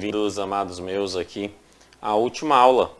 Bem-vindos, amados meus, aqui à última aula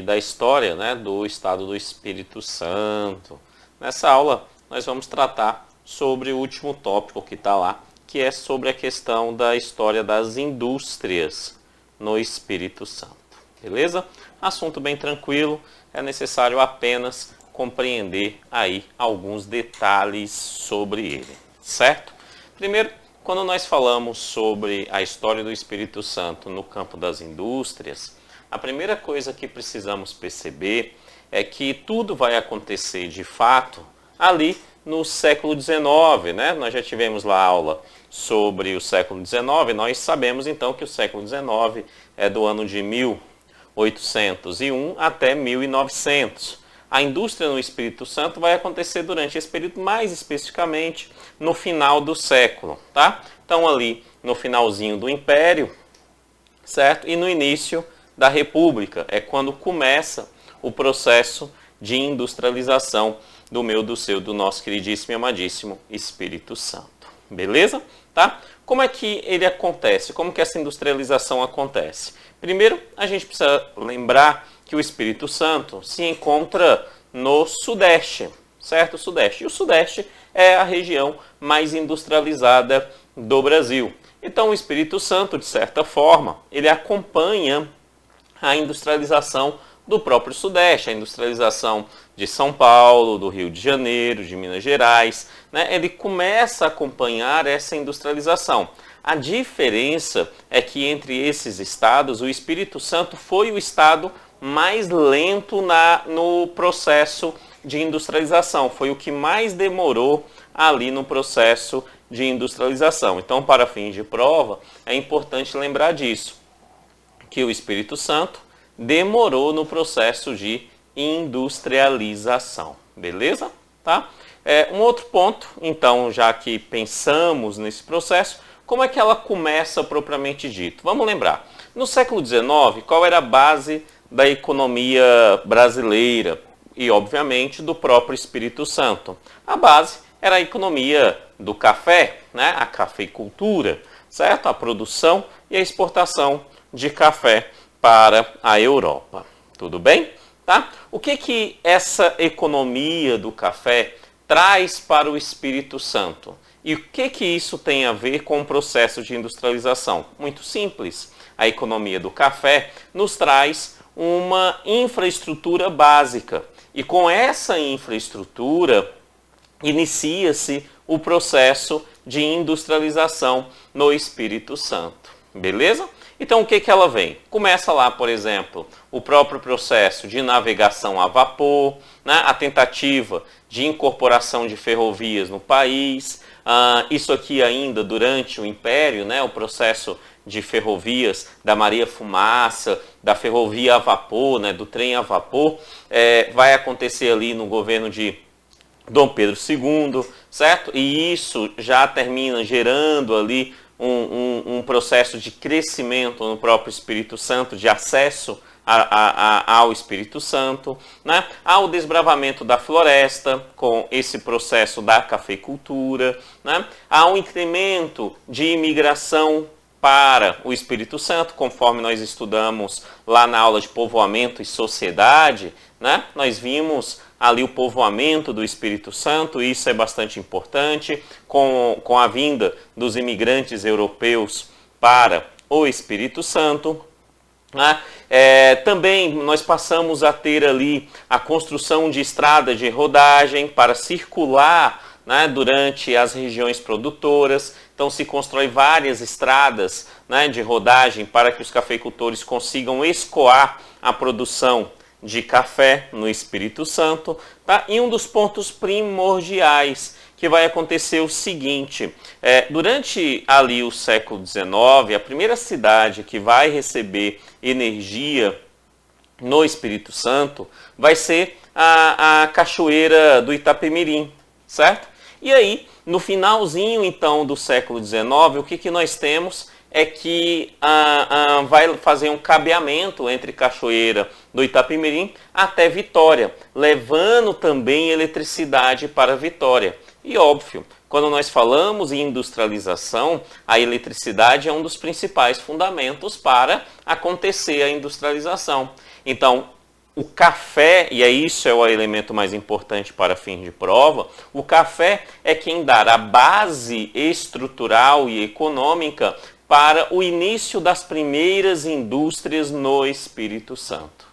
da história, né, do estado do Espírito Santo. Nessa aula nós vamos tratar sobre o último tópico que está lá, que é sobre a questão da história das indústrias no Espírito Santo. Beleza? Assunto bem tranquilo, é necessário apenas compreender aí alguns detalhes sobre ele, certo? Primeiro, quando nós falamos sobre a história do Espírito Santo no campo das indústrias, a primeira coisa que precisamos perceber é que tudo vai acontecer de fato ali no século XIX, né? Nós já tivemos lá aula sobre o século XIX, nós sabemos então que o século XIX é do ano de 1801 até 1900. A indústria no Espírito Santo vai acontecer durante esse período, mais especificamente no final do século, tá? Então ali no finalzinho do Império, certo? E no início da República, é quando começa o processo de industrialização do meu, do seu, do nosso queridíssimo e amadíssimo Espírito Santo. Beleza? Tá? Como é que ele acontece? Como que essa industrialização acontece? Primeiro, a gente precisa lembrar que o Espírito Santo se encontra no Sudeste, certo? O Sudeste. E o Sudeste é a região mais industrializada do Brasil. Então, o Espírito Santo, de certa forma, ele acompanha a industrialização do próprio Sudeste, a industrialização de São Paulo, do Rio de Janeiro, de Minas Gerais, né? Ele começa a acompanhar essa industrialização. A diferença é que entre esses estados, o Espírito Santo foi o estado mais lento no processo de industrialização. Foi o que mais demorou ali no processo de industrialização. Então, para fins de prova, é importante lembrar disso, que o Espírito Santo demorou no processo de industrialização. Beleza? Tá? Um outro ponto, então, já que pensamos nesse processo, como é que ela começa propriamente dito? Vamos lembrar. No século XIX, qual era a base da economia brasileira e, obviamente, do próprio Espírito Santo? A base era a economia do café, né? A cafeicultura, certo? A produção e a exportação de café para a Europa. Tudo bem? Tá? O que essa economia do café traz para o Espírito Santo? E o que isso tem a ver com o processo de industrialização? Muito simples. A economia do café nos traz uma infraestrutura básica. E com essa infraestrutura, inicia-se o processo de industrialização no Espírito Santo. Beleza? Então, o que ela vem? Começa lá, por exemplo, o próprio processo de navegação a vapor, né? A tentativa de incorporação de ferrovias no país. Isso aqui ainda durante o Império, né? O processo de ferrovias da Maria Fumaça, da ferrovia a vapor, né? Do trem a vapor, vai acontecer ali no governo de Dom Pedro II, certo? E isso já termina gerando ali um processo de crescimento no próprio Espírito Santo, de acesso ao Espírito Santo, né? Há o desbravamento da floresta com esse processo da cafeicultura, né? Há um incremento de imigração para o Espírito Santo, conforme nós estudamos lá na aula de povoamento e sociedade, né? Nós vimos ali o povoamento do Espírito Santo, e isso é bastante importante, com a vinda dos imigrantes europeus para o Espírito Santo. Né? Também nós passamos a ter ali a construção de estradas de rodagem para circular, né, durante as regiões produtoras. Então se constrói várias estradas, né, de rodagem para que os cafeicultores consigam escoar a produção de café no Espírito Santo, tá? E um dos pontos primordiais que vai acontecer o seguinte, durante ali o século XIX, a primeira cidade que vai receber energia no Espírito Santo vai ser a Cachoeira do Itapemirim, certo? E aí, no finalzinho então do século XIX, o que nós temos é que vai fazer um cabeamento entre Cachoeira do Itapemirim até Vitória, levando também eletricidade para Vitória. E óbvio Quando nós falamos em industrialização, a eletricidade é um dos principais fundamentos para acontecer a industrialização. Então, o café, e isso é o elemento mais importante para fim de prova, o café é quem dá a base estrutural e econômica para o início das primeiras indústrias no Espírito Santo.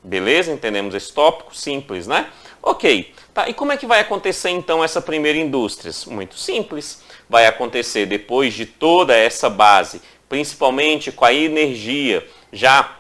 Beleza? Entendemos esse tópico? Simples, né? Ok. Tá, e como é que vai acontecer então essa primeira indústria? Muito simples. Vai acontecer depois de toda essa base, principalmente com a energia já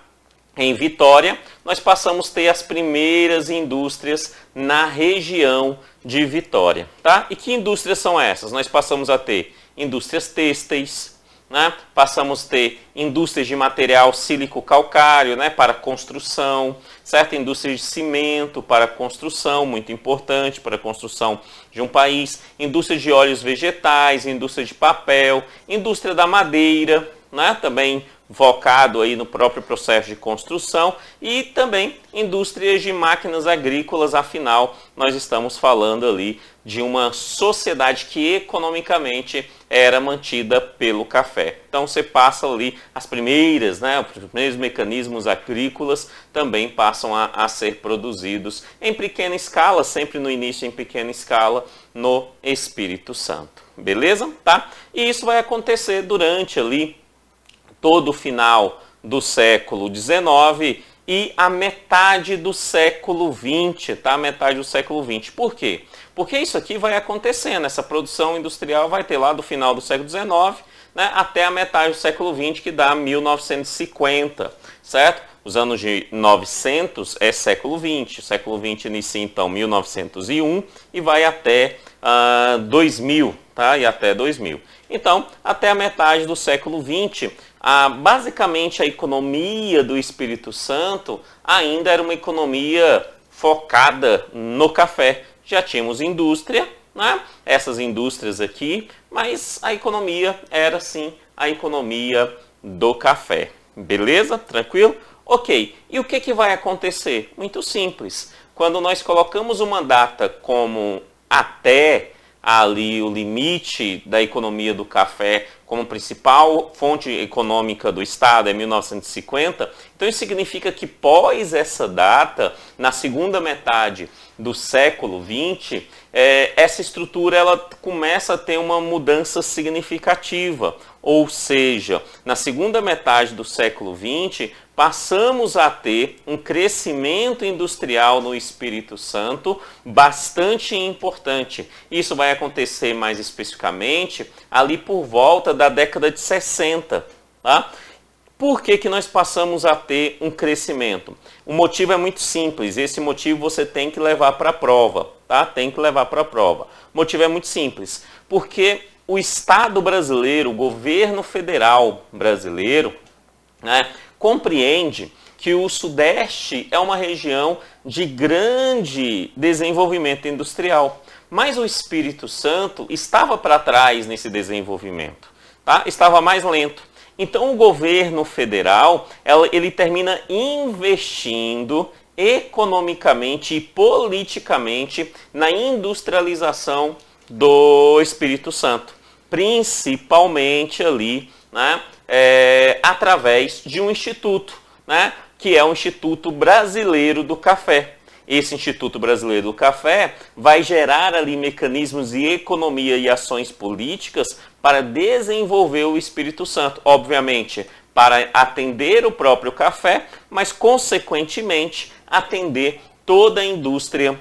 em Vitória, nós passamos a ter as primeiras indústrias na região de Vitória. Tá? E que indústrias são essas? Nós passamos a ter indústrias têxteis, né? Passamos a ter indústrias de material sílico-calcário, né? Para construção, certo? Indústria de cimento para construção, muito importante para a construção de um país. Indústria de óleos vegetais, indústria de papel, indústria da madeira, né? Também focado aí no próprio processo de construção, e também indústrias de máquinas agrícolas. Afinal, nós estamos falando ali de uma sociedade que economicamente era mantida pelo café. Então você passa ali as primeiras, né, os primeiros mecanismos agrícolas também passam a ser produzidos em pequena escala, sempre no início em pequena escala, no Espírito Santo. Beleza? Tá? E isso vai acontecer durante ali todo o final do século XIX e a metade do século XX, tá? Metade do século XX. Por quê? Porque isso aqui vai acontecendo, essa produção industrial vai ter lá do final do século XIX, né, até a metade do século XX, que dá 1950, certo? Os anos de 900 é século XX, o século XX inicia então 1901 e vai até 2000, tá? E até 2000. Então, até a metade do século XX, basicamente a economia do Espírito Santo ainda era uma economia focada no café. Já tínhamos indústria, né? Essas indústrias aqui, mas a economia era sim a economia do café. Beleza? Tranquilo? Ok. E o que vai acontecer? Muito simples. Quando nós colocamos uma data como até ali o limite da economia do café como principal fonte econômica do Estado, é 1950, então isso significa que pós essa data, na segunda metade do século XX, essa estrutura ela começa a ter uma mudança significativa, ou seja, na segunda metade do século XX, passamos a ter um crescimento industrial no Espírito Santo bastante importante. Isso vai acontecer mais especificamente ali por volta da década de 60. Tá? Por que nós passamos a ter um crescimento? O motivo é muito simples, esse motivo você tem que levar para a prova. Tá? Tem que levar para a prova. O motivo é muito simples, porque o Estado brasileiro, o governo federal brasileiro, né, compreende que o Sudeste é uma região de grande desenvolvimento industrial, mas o Espírito Santo estava para trás nesse desenvolvimento, tá? Estava mais lento. Então o governo federal ele termina investindo economicamente e politicamente na industrialização do Espírito Santo, principalmente ali, né, através de um instituto, né, que é o Instituto Brasileiro do Café. Esse Instituto Brasileiro do Café vai gerar ali mecanismos de economia e ações políticas para desenvolver o Espírito Santo, obviamente, para atender o próprio café, mas consequentemente atender toda a indústria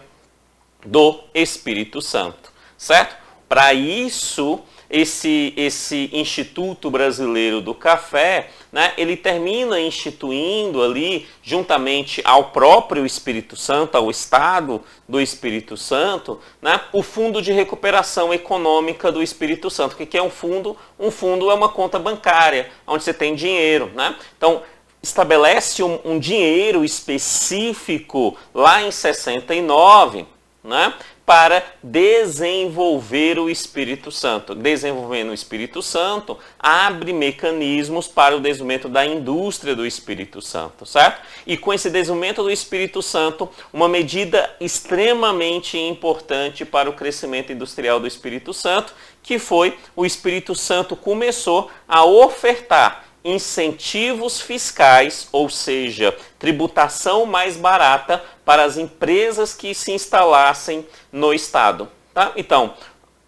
do Espírito Santo, certo? Para isso, esse Instituto Brasileiro do Café, né, ele termina instituindo ali, juntamente ao próprio Espírito Santo, ao Estado do Espírito Santo, né, o Fundo de Recuperação Econômica do Espírito Santo. O que é um fundo? Um fundo é uma conta bancária, onde você tem dinheiro, né? Então, estabelece um dinheiro específico lá em 69, né, para desenvolver o Espírito Santo. Desenvolvendo o Espírito Santo, abre mecanismos para o desenvolvimento da indústria do Espírito Santo, certo? E com esse desenvolvimento do Espírito Santo, uma medida extremamente importante para o crescimento industrial do Espírito Santo, que foi o Espírito Santo começou a ofertar incentivos fiscais, ou seja, tributação mais barata para as empresas que se instalassem no Estado. Tá? Então,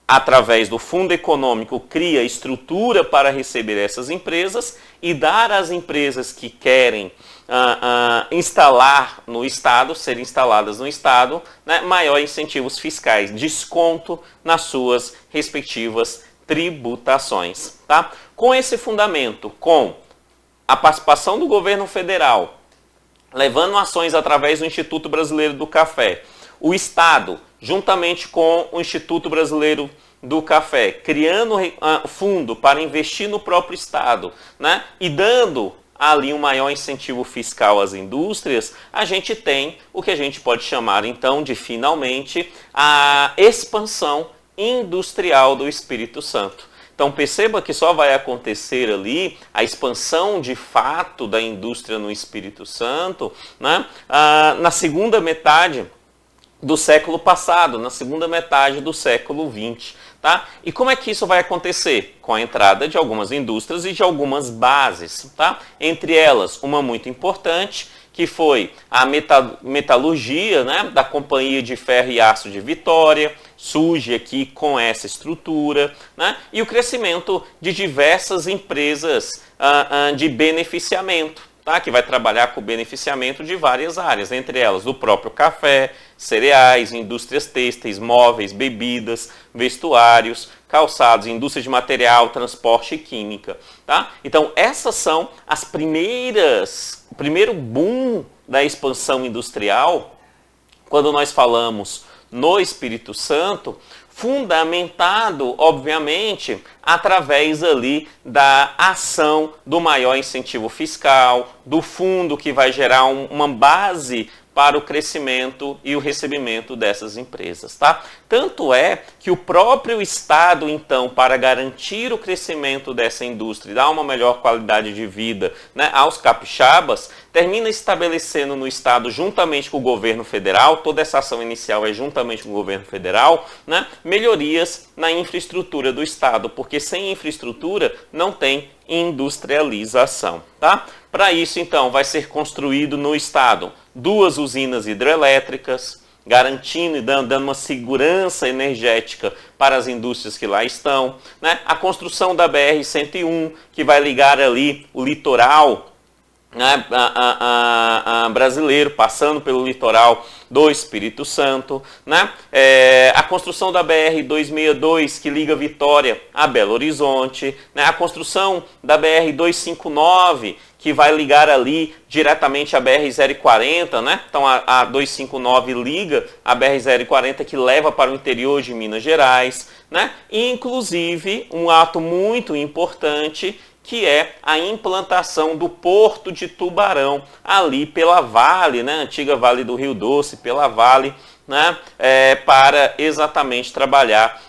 através do fundo econômico, cria estrutura para receber essas empresas e dar às empresas que querem instalar no Estado, serem instaladas no Estado, né, maior incentivos fiscais, desconto nas suas respectivas tributações. Tá? Com esse fundamento, com a participação do governo federal, levando ações através do Instituto Brasileiro do Café, o Estado, juntamente com o Instituto Brasileiro do Café, criando fundo para investir no próprio Estado, né, e dando ali um maior incentivo fiscal às indústrias, a gente tem o que a gente pode chamar então de finalmente a expansão industrial do Espírito Santo. Então perceba que só vai acontecer ali a expansão de fato da indústria no Espírito Santo, né, na segunda metade do século passado, na segunda metade do século XX. Tá? E como é que isso vai acontecer? Com a entrada de algumas indústrias e de algumas bases. Tá? Entre elas, uma muito importante, que foi a metalurgia, né, da Companhia de Ferro e Aço de Vitória, surge aqui com essa estrutura, né, e o crescimento de diversas empresas de beneficiamento, tá, que vai trabalhar com o beneficiamento de várias áreas, entre elas do próprio café, cereais, indústrias têxteis, móveis, bebidas, vestuários, calçados, indústria de material, transporte e química. Tá? Então essas são as o primeiro boom da expansão industrial, quando nós falamos no Espírito Santo, fundamentado, obviamente, através ali da ação do maior incentivo fiscal, do fundo que vai gerar uma base para o crescimento e o recebimento dessas empresas, tá? Tanto é que o próprio Estado, então, para garantir o crescimento dessa indústria e dar uma melhor qualidade de vida, né, aos capixabas, termina estabelecendo no Estado, juntamente com o governo federal, toda essa ação inicial é juntamente com o governo federal, né, melhorias na infraestrutura do Estado, porque sem infraestrutura não tem industrialização, tá? Para isso, então, vai ser construído no Estado 2 usinas hidrelétricas, garantindo e dando uma segurança energética para as indústrias que lá estão, né? A construção da BR-101, que vai ligar ali o litoral, né, brasileiro, passando pelo litoral do Espírito Santo, né? A construção da BR-262, que liga Vitória a Belo Horizonte, né? A construção da BR-259, que vai ligar ali diretamente a BR-040, né? Então a 259 liga a BR-040 que leva para o interior de Minas Gerais, né? E, inclusive, um ato muito importante, que é a implantação do Porto de Tubarão, ali pela Vale, né, antiga Vale do Rio Doce, pela Vale, né, para exatamente trabalhar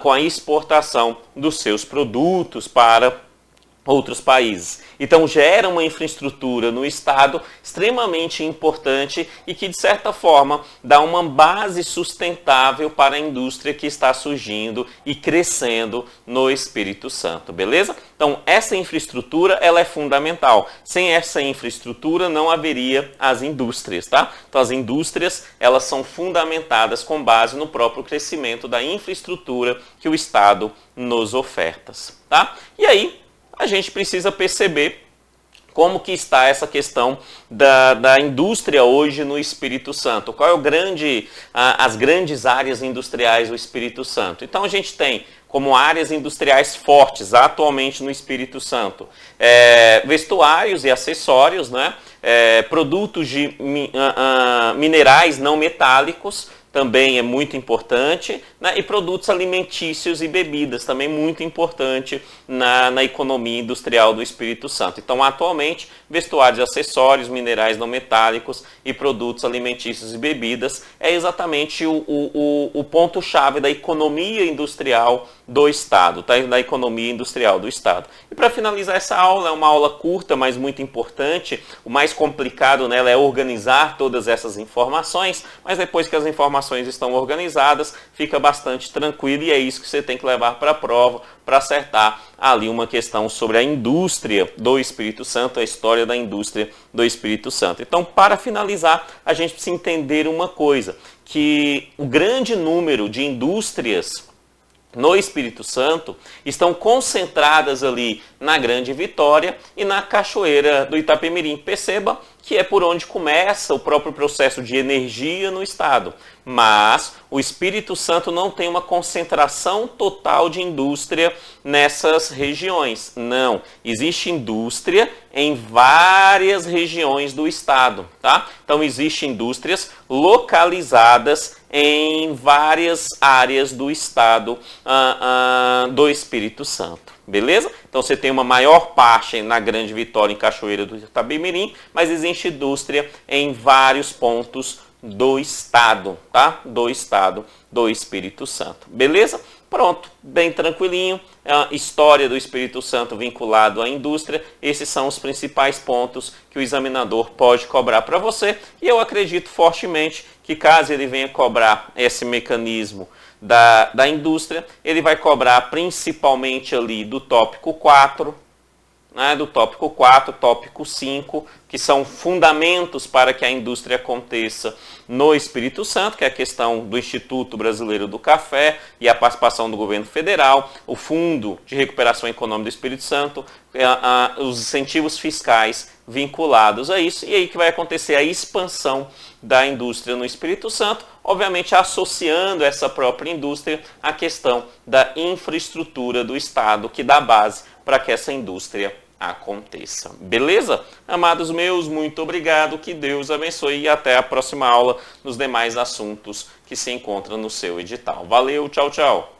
com a exportação dos seus produtos para outros países. Então gera uma infraestrutura no Estado extremamente importante e que, de certa forma, dá uma base sustentável para a indústria que está surgindo e crescendo no Espírito Santo, beleza? Então essa infraestrutura ela é fundamental. Sem essa infraestrutura não haveria as indústrias, tá? Então as indústrias elas são fundamentadas com base no próprio crescimento da infraestrutura que o Estado nos oferta, tá? E aí a gente precisa perceber como que está essa questão da indústria hoje no Espírito Santo. Qual é as grandes áreas industriais do Espírito Santo? Então a gente tem como áreas industriais fortes atualmente no Espírito Santo vestuários e acessórios, né? Produtos de minerais não metálicos, também é muito importante, né? E produtos alimentícios e bebidas, também muito importante na economia industrial do Espírito Santo. Então, atualmente, vestuários e acessórios, minerais não metálicos e produtos alimentícios e bebidas é exatamente o ponto-chave da economia industrial do Estado, tá? Da economia industrial do Estado. E para finalizar essa aula, é uma aula curta, mas muito importante. O mais complicado nela é organizar todas essas informações, mas depois que as informações estão organizadas, fica bastante tranquilo e é isso que você tem que levar para a prova, para acertar ali uma questão sobre a indústria do Espírito Santo, a história da indústria do Espírito Santo. Então, para finalizar, a gente precisa entender uma coisa, que o grande número de indústrias no Espírito Santo estão concentradas ali na Grande Vitória e na Cachoeira do Itapemirim. Perceba que é por onde começa o próprio processo de energia no estado. Mas o Espírito Santo não tem uma concentração total de indústria nessas regiões. Não, existe indústria em várias regiões do estado, tá? Então existem indústrias localizadas em várias áreas do estado do Espírito Santo. Beleza? Então você tem uma maior parte na Grande Vitória, em Cachoeira do Itapemirim, mas existe indústria em vários pontos do estado, tá? Do estado do Espírito Santo. Beleza? Pronto, bem tranquilinho. A história do Espírito Santo vinculado à indústria. Esses são os principais pontos que o examinador pode cobrar para você. E eu acredito fortemente que caso ele venha cobrar esse mecanismo da indústria, ele vai cobrar principalmente ali do tópico 4, né, do tópico 4, tópico 5, que são fundamentos para que a indústria aconteça no Espírito Santo, que é a questão do Instituto Brasileiro do Café e a participação do governo federal, o Fundo de Recuperação Econômica do Espírito Santo, os incentivos fiscais vinculados a isso, e aí que vai acontecer a expansão da indústria no Espírito Santo, obviamente associando essa própria indústria à questão da infraestrutura do Estado, que dá base para que essa indústria aconteça. Beleza? Amados meus, muito obrigado, que Deus abençoe e até a próxima aula nos demais assuntos que se encontram no seu edital. Valeu, tchau, tchau!